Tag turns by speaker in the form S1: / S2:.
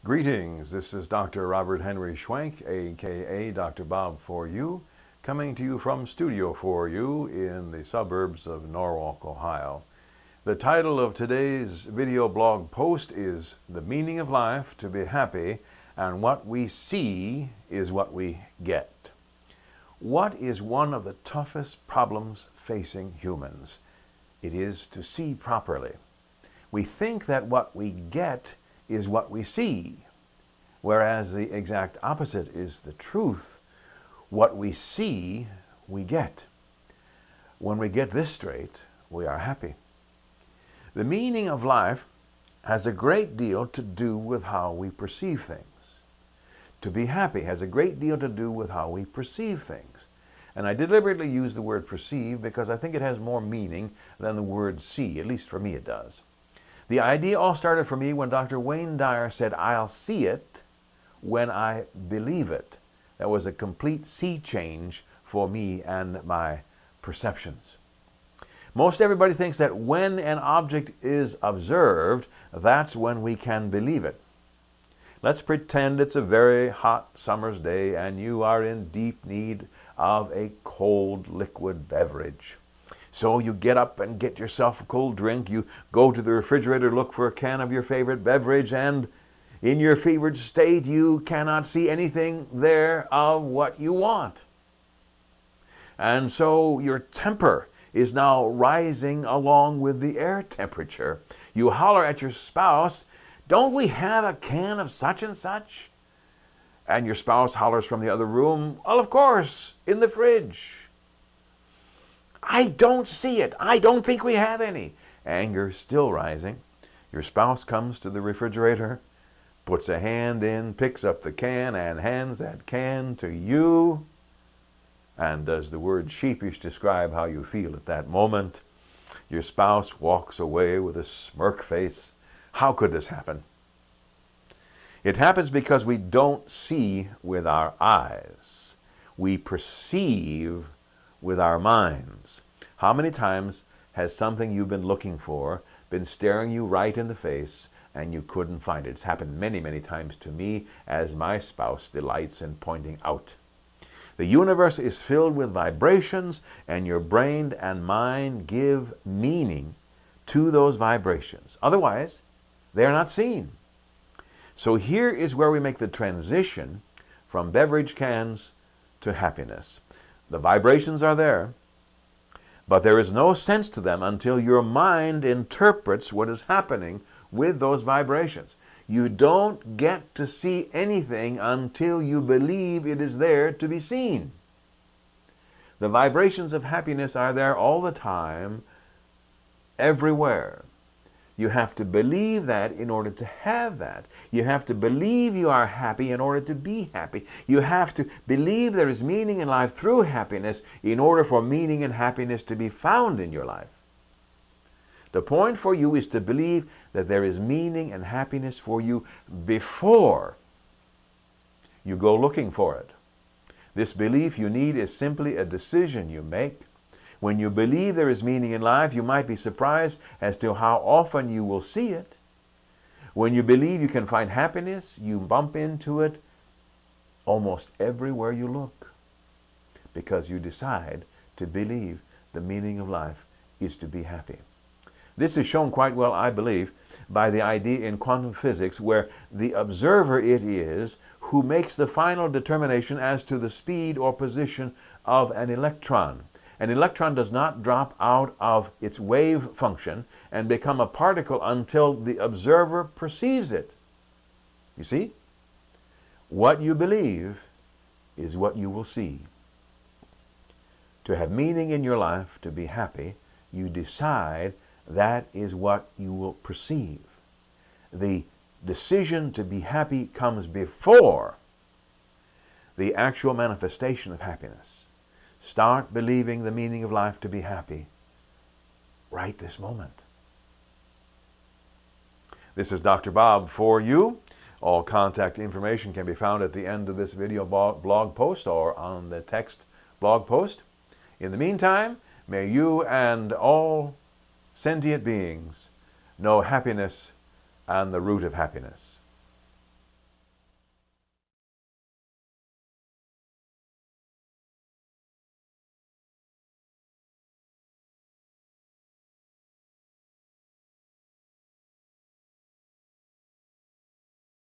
S1: Greetings, this is Dr. Robert Henry Schwenk, aka Dr. Bob for You, coming to you from Studio for You in the suburbs of Norwalk, Ohio. The title of today's video blog post is The Meaning of Life to Be Happy, and What We See is What We Get. What is one of the toughest problems facing humans? It is to see properly. We think that what we get is what we see, whereas the exact opposite is the truth. What we see, we get. When we get this straight, we are happy. The meaning of life has a great deal to do with how we perceive things. To be happy has a great deal to do with how we perceive things. And I deliberately use the word perceive because I think it has more meaning than the word see, at least for me it does. The idea all started for me when Dr. Wayne Dyer said, "I'll see it when I believe it." That was a complete sea change for me and my perceptions. Most everybody thinks that when an object is observed, that's when we can believe it. Let's pretend it's a very hot summer's day and you are in deep need of a cold liquid beverage. So you get up and get yourself a cold drink. You go to the refrigerator, look for a can of your favorite beverage, and in your fevered state, you cannot see anything there of what you want. And so your temper is now rising along with the air temperature. You holler at your spouse, "Don't we have a can of such and such?" And your spouse hollers from the other room, "Well, of course, in the fridge." "I don't see it. I don't think we have any." Anger still rising. Your spouse comes to the refrigerator, puts a hand in, picks up the can, and hands that can to you. And does the word sheepish describe how you feel at that moment? Your spouse walks away with a smirk face. How could this happen? It happens because we don't see with our eyes. We perceive with our minds. How many times has something you've been looking for been staring you right in the face and you couldn't find it? It's happened many, many times to me, as my spouse delights in pointing out. The universe is filled with vibrations, and your brain and mind give meaning to those vibrations. Otherwise, they are not seen. So here is where we make the transition from beverage cans to happiness. The vibrations are there, but there is no sense to them until your mind interprets what is happening with those vibrations. You don't get to see anything until you believe it is there to be seen. The vibrations of happiness are there all the time, everywhere. You have to believe that in order to have that. You have to believe you are happy in order to be happy. You have to believe there is meaning in life through happiness in order for meaning and happiness to be found in your life. The point for you is to believe that there is meaning and happiness for you before you go looking for it. This belief you need is simply a decision you make. When you believe there is meaning in life, you might be surprised as to how often you will see it. When you believe you can find happiness, you bump into it almost everywhere you look, because you decide to believe the meaning of life is to be happy. This is shown quite well, I believe, by the idea in quantum physics where the observer it is who makes the final determination as to the speed or position of an electron. An electron does not drop out of its wave function and become a particle until the observer perceives it. You see? What you believe is what you will see. To have meaning in your life, to be happy, you decide that is what you will perceive. The decision to be happy comes before the actual manifestation of happiness. Start believing the meaning of life to be happy right this moment. This is Dr. Bob for you. All contact information can be found at the end of this video blog post or on the text blog post. In the meantime, may you and all sentient beings know happiness and the root of happiness.